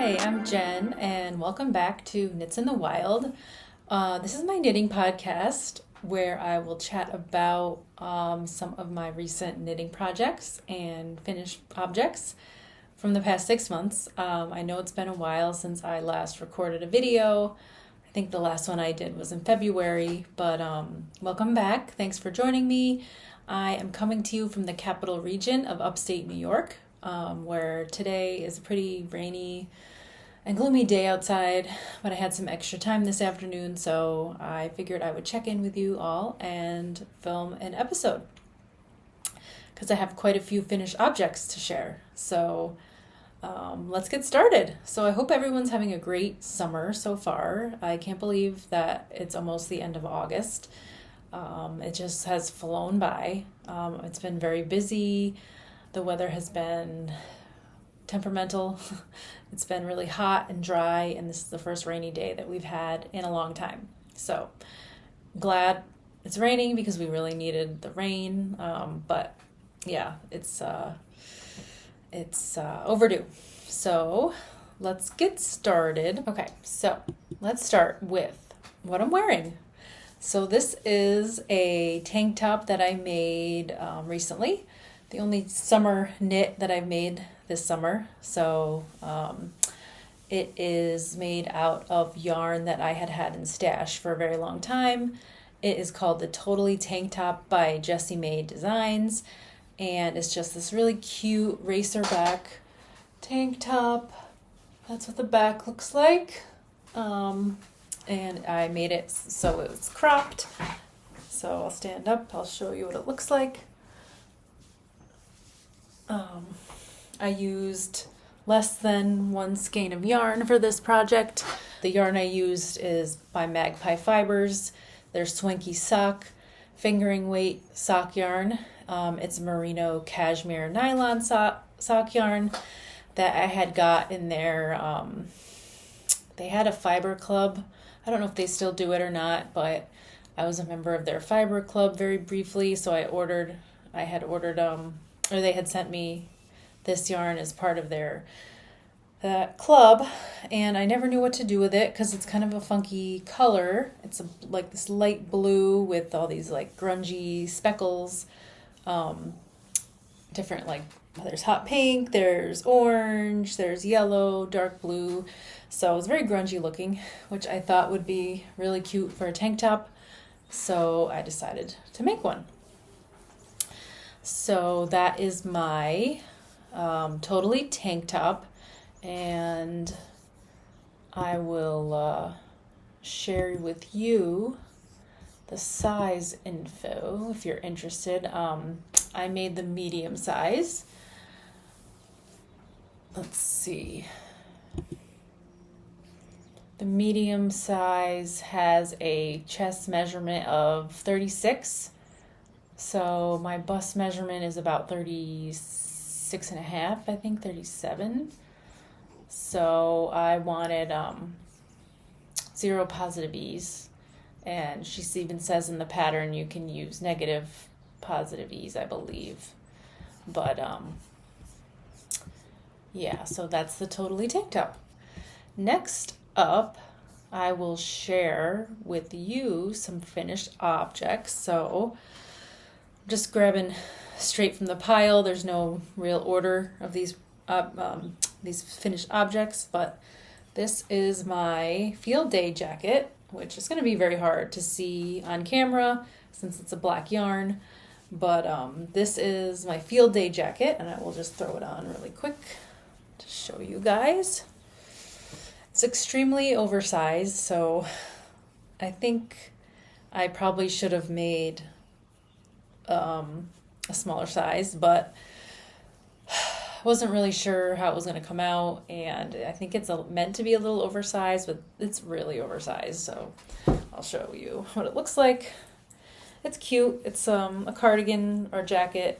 Hi, I'm Jen, and welcome back to Knits in the Wild. This is my knitting podcast where I will chat about some of my recent knitting projects and finished objects from the past 6 months. I know it's been a while since I last recorded a video. I think the last one I did was in February, but welcome back. Thanks for joining me. I am coming to you from the capital region of upstate New York, where today is a pretty rainy and gloomy day outside, but I had some extra time this afternoon, so I figured I would check in with you all and film an episode because I have quite a few finished objects to share. So let's get started. So I hope everyone's having a great summer so far. I can't believe that it's almost the end of August. It just has flown by. It's been very busy. The weather has been temperamental. It's been really hot and dry, and this is the first rainy day that we've had in a long time. So glad it's raining because we really needed the rain. But yeah, it's overdue. So let's get started. Okay, so let's start with what I'm wearing. So this is a tank top that I made recently. The only summer knit that I've made this summer. So it is made out of yarn that I had in stash for a very long time. It is called the Totally Tank Top by Jessie Maed Designs. And it's just this really cute racer back tank top. That's what the back looks like. And I made it so it's cropped. So I'll stand up. I'll show you what it looks like. I used less than 1 skein of yarn for this project. The yarn I used is by Magpie Fibers. Their Swanky sock, fingering weight sock yarn. It's merino cashmere nylon sock yarn that I had got in their, they had a fiber club. I don't know if they still do it or not, but I was a member of their fiber club very briefly. So they had sent me this yarn as part of their club, and I never knew what to do with it because it's kind of a funky color. It's like this light blue with all these like grungy speckles, different, like there's hot pink, there's orange, there's yellow, dark blue. So it was very grungy looking, which I thought would be really cute for a tank top. So I decided to make one. So that is my Totally tank top, and I will share with you the size info if you're interested. I made the medium size. Let's see. The medium size has a chest measurement of 36. So my bust measurement is about 36 and a half, I think 37. So I wanted 0 positive ease. And she even says in the pattern you can use negative positive ease, I believe. But yeah, so that's the Totally tank top. Next up, I will share with you some finished objects. So just grabbing straight from the pile. There's no real order of these finished objects, but this is my field day jacket, which is going to be very hard to see on camera since it's a black yarn. But this is my field day jacket, and I will just throw it on really quick to show you guys. It's extremely oversized, so I think I probably should have made a smaller size, but I wasn't really sure how it was going to come out, and I think it's meant to be a little oversized, but it's really oversized, so I'll show you what it looks like. It's cute. It's a cardigan or jacket,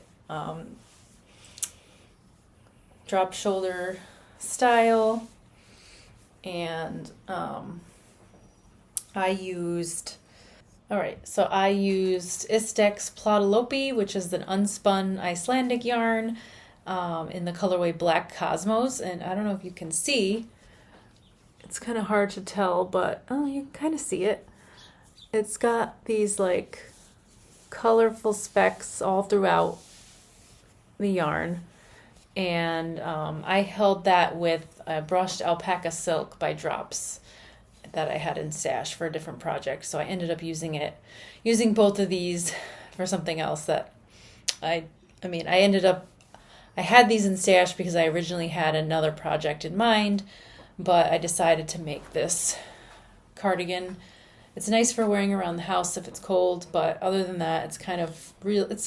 drop shoulder style, and I used Istex Plotalopi, which is an unspun Icelandic yarn, in the colorway Black Cosmos. And I don't know if you can see, It's kind of hard to tell, but oh, you can kind of see it. It's got these like colorful specks all throughout the yarn. And I held that with a brushed alpaca silk by Drops that I had in stash for a different project. So I ended up using both of these for something else that I had these in stash because I originally had another project in mind, but I decided to make this cardigan. It's nice for wearing around the house if it's cold, but other than that, it's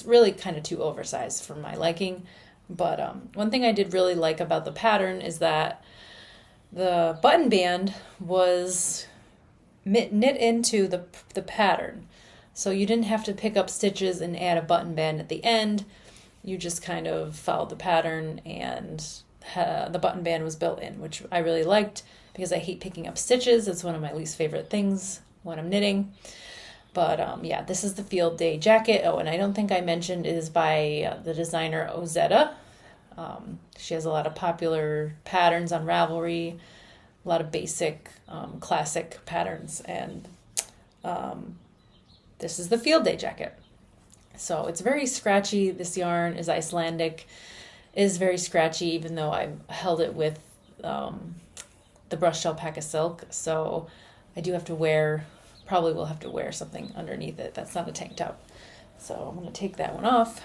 really kind of too oversized for my liking. But one thing I did really like about the pattern is that the button band was knit into the pattern. So you didn't have to pick up stitches and add a button band at the end. You just kind of followed the pattern, and the button band was built in, which I really liked because I hate picking up stitches. It's one of my least favorite things when I'm knitting. But yeah, this is the Field Day jacket. Oh, and I don't think I mentioned it is by the designer Ozetta. She has a lot of popular patterns on Ravelry, a lot of basic, classic patterns, and this is the Field Day jacket. So it's very scratchy. This yarn is Icelandic, is very scratchy, even though I held it with the brushed alpaca silk. So I do have to probably will have to wear something underneath it. That's not a tank top. So I'm going to take that one off.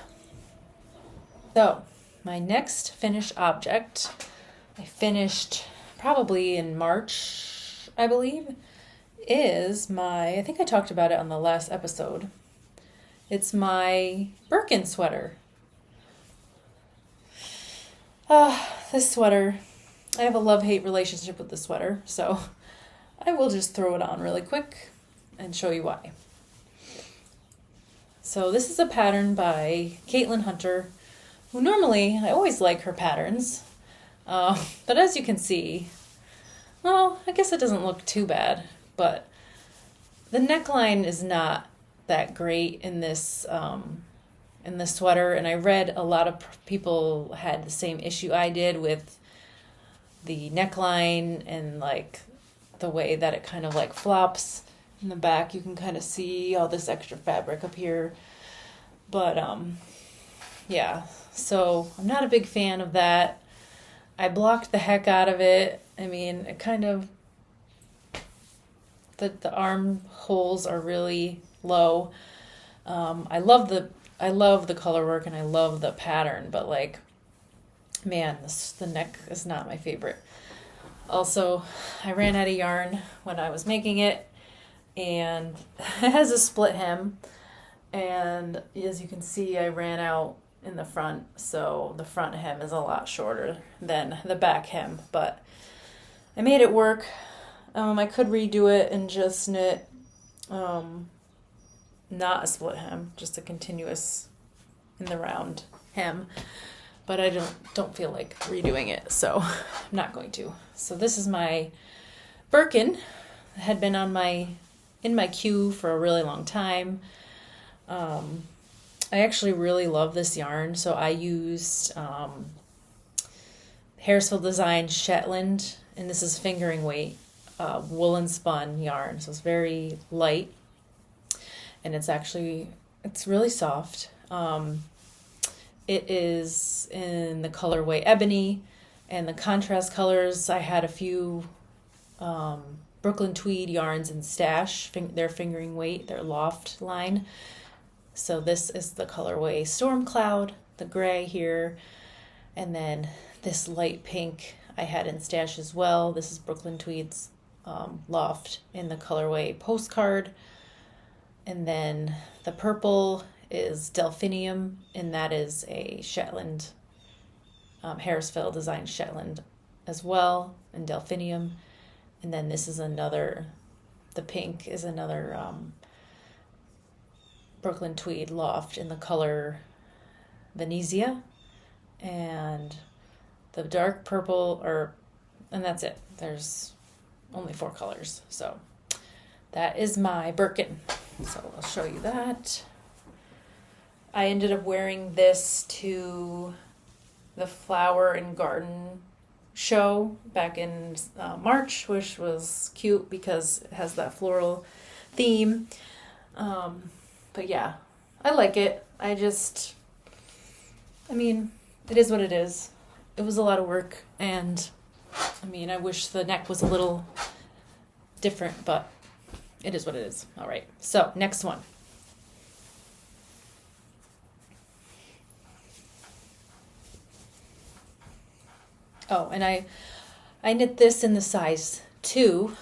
So my next finished object, I finished probably in March, I believe, is I think I talked about it on the last episode. It's my Birkin sweater. This sweater, I have a love-hate relationship with the sweater, so I will just throw it on really quick and show you why. So this is a pattern by Caitlin Hunter, who normally, I always like her patterns, but as you can see, well, I guess it doesn't look too bad, but the neckline is not that great in this sweater, and I read a lot of people had the same issue I did with the neckline and like the way that it kind of like flops in the back. You can kind of see all this extra fabric up here, but yeah, so I'm not a big fan of that. I blocked the heck out of it. I mean, it kind of, the armholes are really low. I love the color work and I love the pattern, but like, man, the neck is not my favorite. Also, I ran out of yarn when I was making it, and it has a split hem, and as you can see, I ran out in the front, so the front hem is a lot shorter than the back hem, but I made it work. I could redo it and just knit not a split hem, just a continuous in the round hem, but I don't feel like redoing it, so I'm not going to. So this is my Birkin. It had been in my queue for a really long time. I actually really love this yarn, so I used Harrisville Design Shetland, and this is fingering weight woolen spun yarn, so it's very light, and it's really soft. It is in the colorway Ebony, and the contrast colors, I had a few Brooklyn Tweed yarns in stash, their fingering weight, their Loft line. So this is the colorway Stormcloud, the gray here, and then this light pink I had in stash as well. This is Brooklyn Tweed's Loft in the colorway Postcard, and then the purple is Delphinium, and that is a Shetland, Harrisville Design Shetland as well, and Delphinium. And then this is the pink is another Brooklyn Tweed Loft in the color Venezia, and the dark purple, and that's it. There's only 4 colors. So that is my Birkin. So I'll show you that. I ended up wearing this to the flower and garden show back in March, which was cute because it has that floral theme. But yeah, I like it. I mean, it is what it is. It was a lot of work, and I mean, I wish the neck was a little different, but it is what it is. All right, so next one. Oh, and I knit this in the size 2,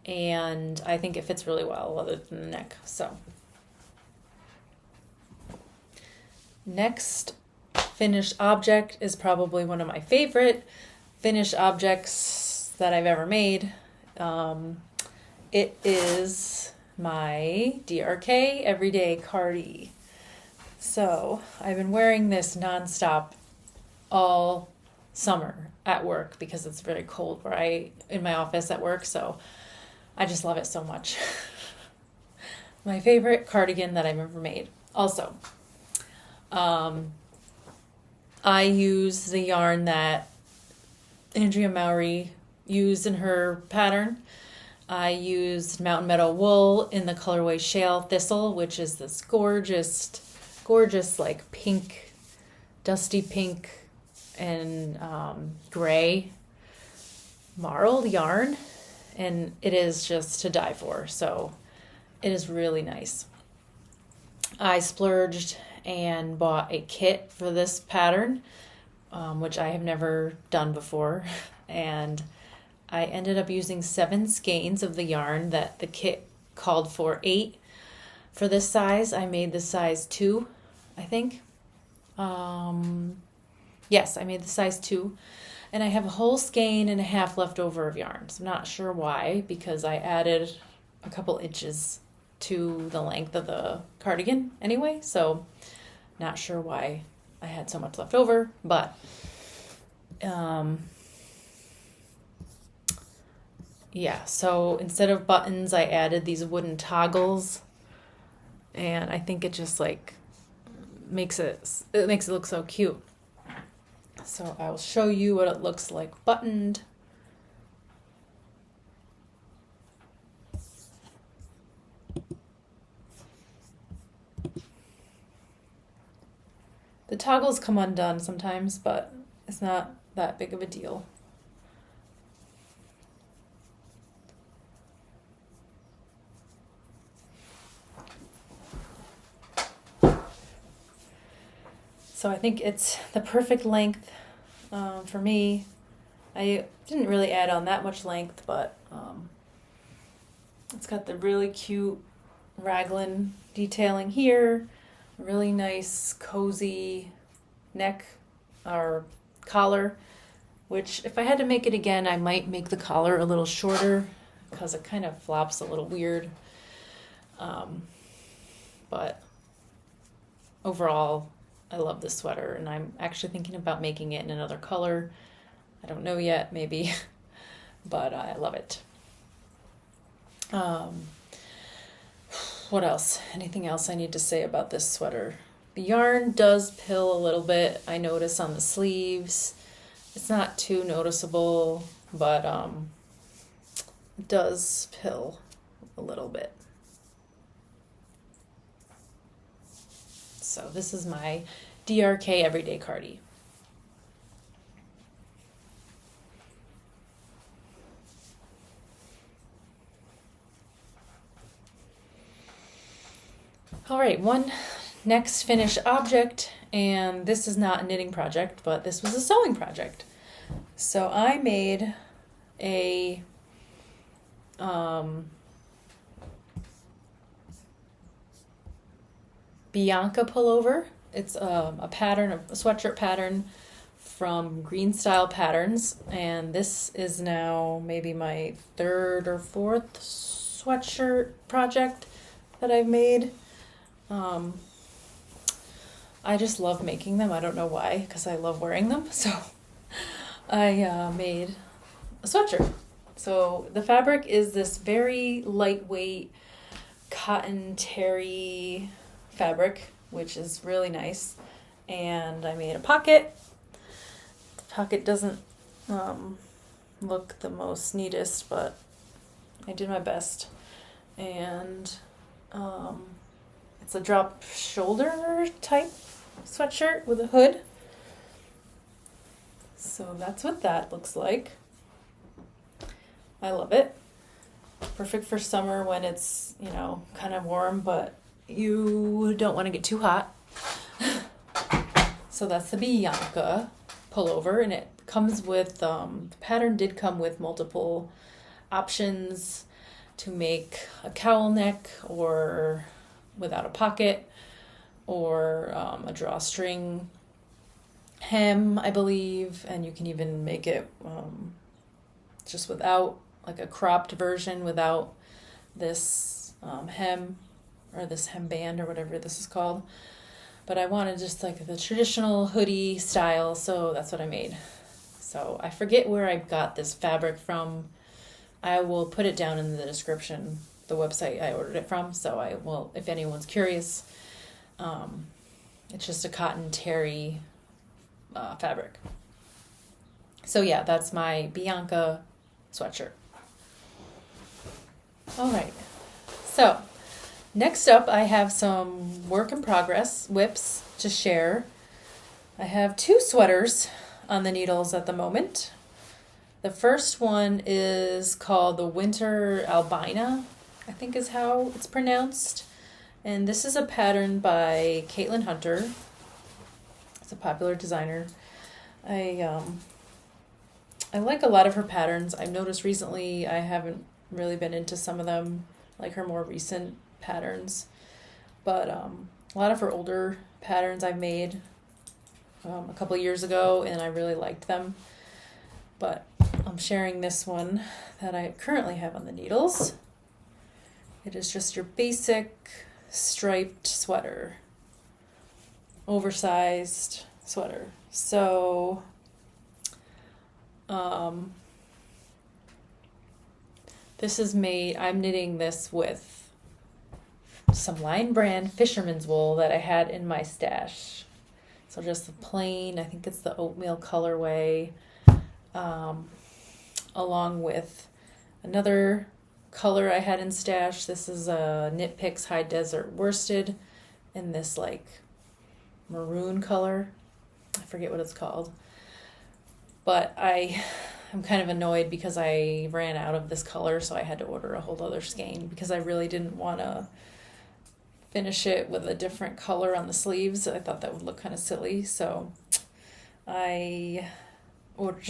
and I think it fits really well other than the neck. So next finished object is probably one of my favorite finished objects that I've ever made. It is my DRK Everyday Cardi. So I've been wearing this nonstop all summer at work because it's very cold in my office at work, so I just love it so much. My favorite cardigan that I've ever made. Also, I use the yarn that Andrea Mowry used in her pattern. I used Mountain Meadow wool in the colorway Shale Thisle, which is this gorgeous like pink, dusty pink and gray marled yarn, and it is just to die for. So it is really nice. I splurged and bought a kit for this pattern, which I have never done before, and I ended up using 7 skeins of the yarn that the kit called for 8 for this size. I made the size 2, I think. Yes, I made the size 2, and I have a whole skein and a half left over of yarn. So I'm not sure why, because I added a couple inches to the length of the cardigan anyway, so not sure why I had so much left over, but yeah, so instead of buttons, I added these wooden toggles, and I think it just like makes it look so cute. So I will show you what it looks like buttoned. The toggles come undone sometimes, but it's not that big of a deal. So I think it's the perfect length for me. I didn't really add on that much length, but it's got the really cute raglan detailing here, really nice cozy neck or collar, which if I had to make it again, I might make the collar a little shorter because it kind of flops a little weird. But overall, I love this sweater, and I'm actually thinking about making it in another color. I don't know yet, maybe, but I love it. What else? Anything else I need to say about this sweater? The yarn does pill a little bit. I notice on the sleeves. It's not too noticeable, but it does pill a little bit. So this is my DRK Everyday Cardi. All right, one next finished object, and this is not a knitting project, but this was a sewing project. So I made a Bianca pullover. It's a pattern, a sweatshirt pattern from Greenstyle Patterns, and this is now maybe my 3rd or 4th sweatshirt project that I've made. I just love making them. I don't know why, because I love wearing them. So I made a sweatshirt. So the fabric is this very lightweight cotton terry fabric, which is really nice. And I made a pocket, pocket doesn't look the most neatest, but I did my best. And it's a drop shoulder type sweatshirt with a hood. So that's what that looks like. I love it. Perfect for summer when it's, kind of warm, but you don't want to get too hot. So that's the Bianca pullover, and it comes with, the pattern did come with multiple options to make a cowl neck or without a pocket, or a drawstring hem, I believe, and you can even make it just without, like a cropped version without this hem, or this hemband, or whatever this is called. But I wanted just like the traditional hoodie style, so that's what I made. So I forget where I got this fabric from. I will put it down in the description, the website I ordered it from, so I will, if anyone's curious. It's just a cotton terry fabric. So yeah, that's my Bianca sweatshirt. All right, so next up I have some work in progress whips to share. I have 2 sweaters on the needles at the moment. The first one is called the Winter Albina, I think is how it's pronounced. And this is a pattern by Caitlin Hunter. It's a popular designer. I like a lot of her patterns. I've noticed recently I haven't really been into some of them, like her more recent patterns. But a lot of her older patterns I've made a couple of years ago, and I really liked them. But I'm sharing this one that I currently have on the needles. It is just your basic striped sweater, oversized sweater. So this is made, I'm knitting this with some Line Brand Fisherman's wool that I had in my stash. So just the plain, I think it's the oatmeal colorway, along with another color I had in stash. This is a Knitpicks High Desert Worsted in this like maroon color. I forget what it's called. But I'm kind of annoyed because I ran out of this color, so I had to order a whole other skein because I really didn't want to finish it with a different color on the sleeves. I thought that would look kind of silly, so I ordered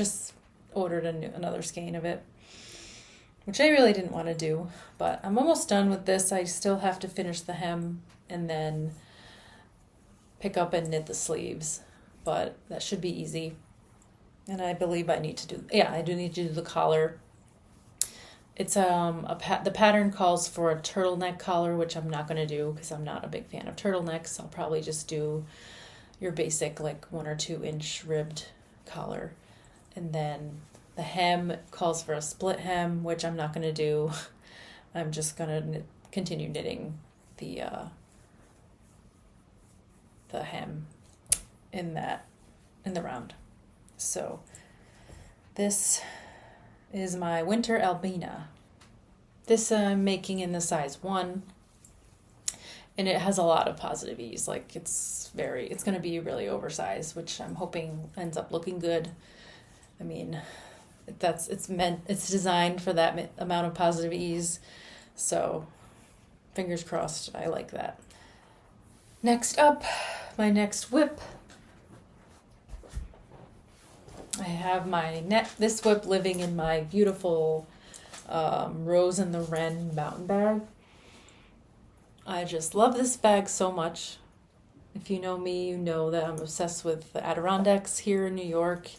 another skein of it, which I really didn't want to do. But I'm almost done with this. I still have to finish the hem and then pick up and knit the sleeves, but that should be easy. And I believe I need to do, I do need to do the collar. It's the pattern calls for a turtleneck collar, which I'm not going to do because I'm not a big fan of turtlenecks. I'll probably just do your basic like 1 or 2 inch ribbed collar. And then the hem calls for a split hem, which I'm not going to do. I'm just going to continue knitting the hem in the round. So this is my Winter Albina. This I'm making in the size 1, and it has a lot of positive ease. Like it's going to be really oversized, which I'm hoping ends up looking good. I mean, it's designed for that amount of positive ease. So fingers crossed, I like that. Next up, my next whip. I have this whip living in my beautiful Rose and the Wren mountain bag. I just love this bag so much. If you know me, you know that I'm obsessed with the Adirondacks here in New York.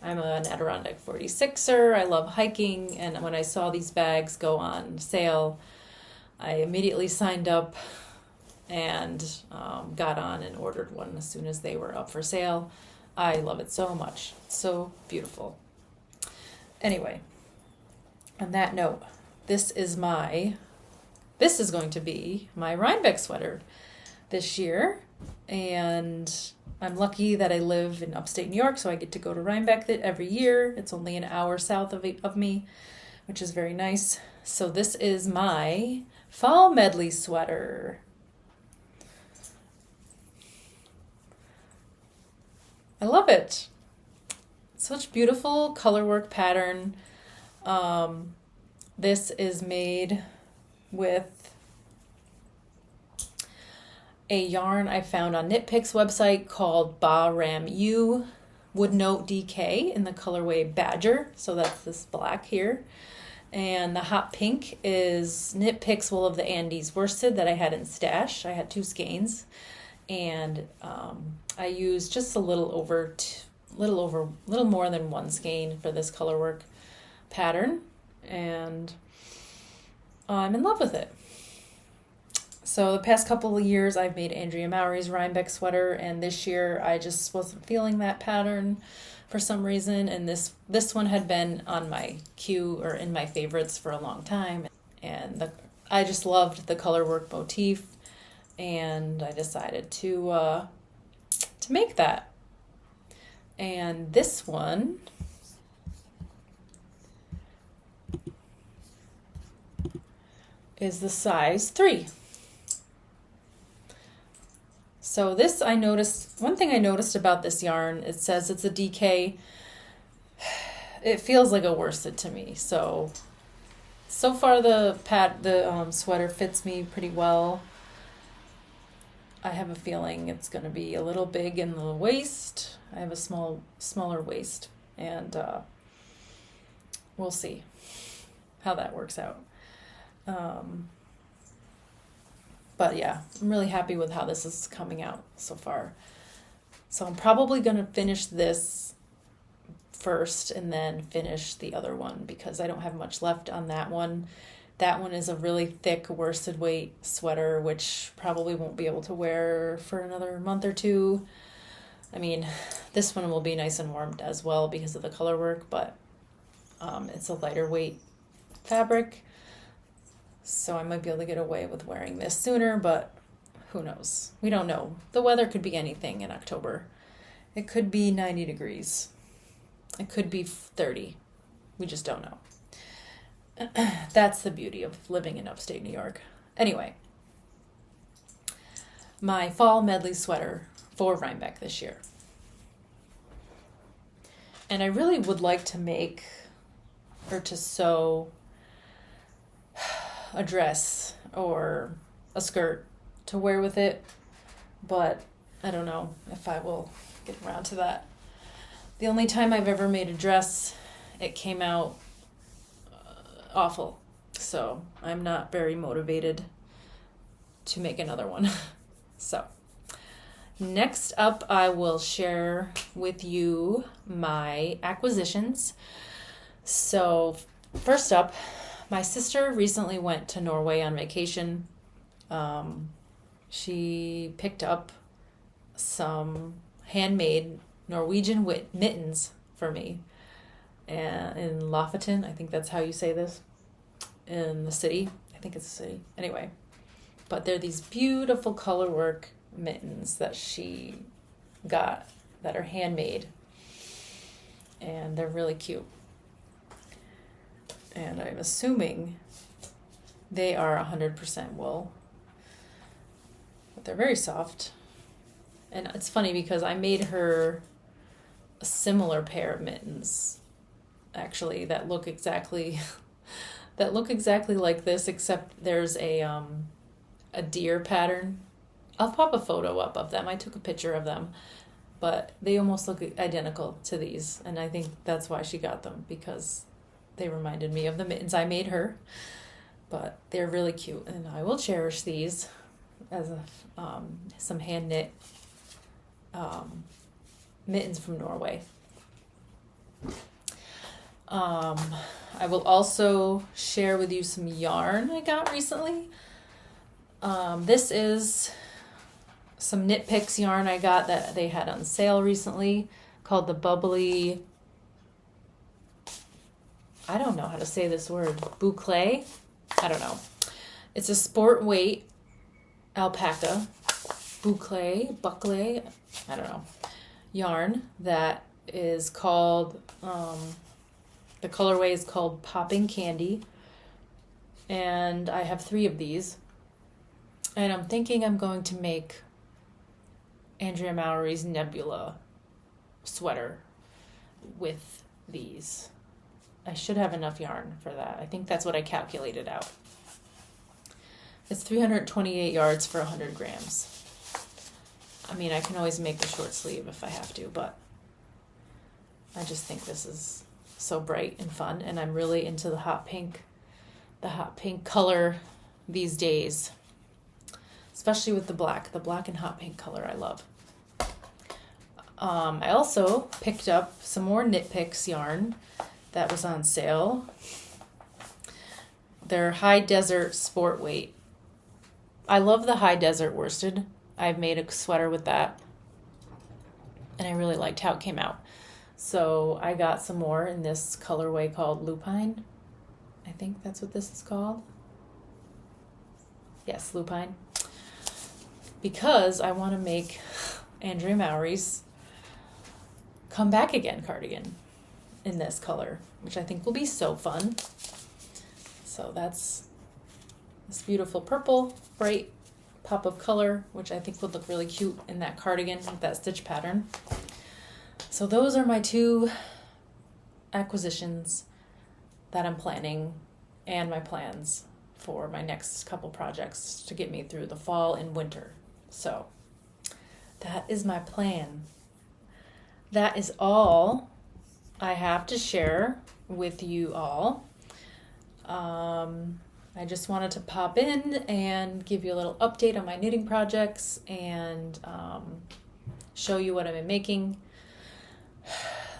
I'm an Adirondack 46er. I love hiking, and when I saw these bags go on sale, I immediately signed up and got on and ordered one as soon as they were up for sale. I love it so much. It's so beautiful. Anyway, on that note, this is going to be my Rhinebeck sweater this year. And I'm lucky that I live in upstate New York, so I get to go to Rhinebeck every year. It's only an hour south of me, which is very nice. So this is my fall medley sweater. I love it. Such beautiful color work pattern. This is made with a yarn I found on Knitpicks website called Ba Ram U Woodnote DK in the colorway Badger. So that's this black here. And the hot pink is Knitpicks Wool of the Andes worsted that I had in stash. I had 2 skeins, and I used just a little more than 1 skein for this color work pattern, and I'm in love with it. So the past couple of years I've made Andrea Mowry's Rhinebeck sweater, and this year I just wasn't feeling that pattern for some reason, and this one had been on my queue or in my favorites for a long time, and I just loved the color work motif, and I decided to make that. And this one is the size 3. So this one thing I noticed about this yarn, it says it's a DK. It feels like a worsted to me. So far the sweater fits me pretty well. I have a feeling it's going to be a little big in the waist. I have a smaller waist, and we'll see how that works out. But yeah, I'm really happy with how this is coming out so far. So I'm probably going to finish this first and then finish the other one because I don't have much left on that one. That one is a really thick worsted weight sweater, which probably won't be able to wear for another month or 2. I mean, this one will be nice and warm as well because of the color work, but it's a lighter weight fabric. So I might be able to get away with wearing this sooner, but who knows? We don't know. The weather could be anything in October. It could be 90 degrees. It could be 30. We just don't know. That's the beauty of living in upstate New York. Anyway, my fall medley sweater for Rhinebeck this year. And I really would like to make or to sew a dress or a skirt to wear with it, but I don't know if I will get around to that. The only time I've ever made a dress, it came out awful, so I'm not very motivated to make another one. So next up, I will share with you my acquisitions. So first up, my sister recently went to Norway on vacation. She picked up some handmade Norwegian mittens for me in Lofoten. I think that's how you say this, in the city. I think it's a city. Anyway, but they're these beautiful color work mittens that she got that are handmade, and they're really cute. And I'm assuming they are 100% wool, but they're very soft. And it's funny because I made her a similar pair of mittens, actually, that look exactly like this, except there's a deer pattern. I'll pop a photo up of them. I took a picture of them, but they almost look identical to these, and I think that's why she got them, because they reminded me of the mittens I made her. But they're really cute, and I will cherish these as some hand knit mittens from Norway. I will also share with you some yarn I got recently. This is some Knitpicks yarn I got that they had on sale recently, called the Bubbly, I don't know how to say this word, boucle? I don't know. It's a sport weight alpaca, bucle, I don't know, yarn that is called, the colorway is called Popping Candy. And I have 3 of these. And I'm thinking I'm going to make Andrea Mowry's Nebula sweater with these. I should have enough yarn for that. I think that's what I calculated out. It's 328 yards for 100 grams. I mean, I can always make the short sleeve if I have to, but I just think this is so bright and fun, and I'm really into the hot pink color these days, especially with the black and hot pink color I love. I also picked up some more Knitpicks yarn that was on sale. They're High Desert Sport Weight. I love the High Desert worsted. I've made a sweater with that, and I really liked how it came out. So I got some more in this colorway called Lupine. I think that's what this is called. Yes, Lupine. Because I want to make Andrea Mowry's Come Back Again cardigan in this color, which I think will be so fun. So that's this beautiful purple, bright pop of color, which I think would look really cute in that cardigan with that stitch pattern. So those are my 2 acquisitions that I'm planning, and my plans for my next couple projects to get me through the fall and winter. So that is my plan. That is all I have to share with you all. I just wanted to pop in and give you a little update on my knitting projects and show you what I've been making.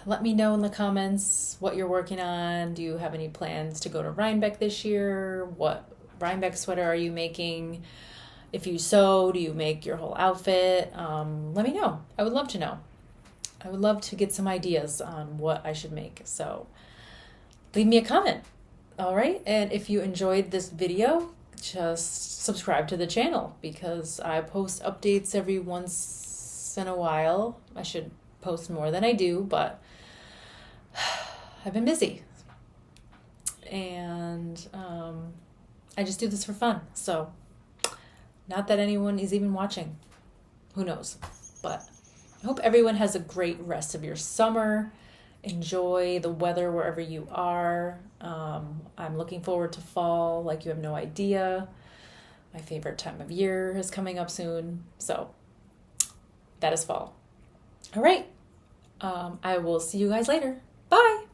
Let me know in the comments what you're working on. Do you have any plans to go to Rhinebeck this year? What Rhinebeck sweater are you making? If you sew, do you make your whole outfit? Let me know. I would love to know. I would love to get some ideas on what I should make. So leave me a comment. All right. And if you enjoyed this video, just subscribe to the channel because I post updates every once in a while. I should post more than I do, but I've been busy. And I just do this for fun. So not that anyone is even watching. Who knows? But I hope everyone has a great rest of your summer. Enjoy the weather wherever you are. I'm looking forward to fall like you have no idea. My favorite time of year is coming up soon. So that is fall. All right. I will see you guys later. Bye.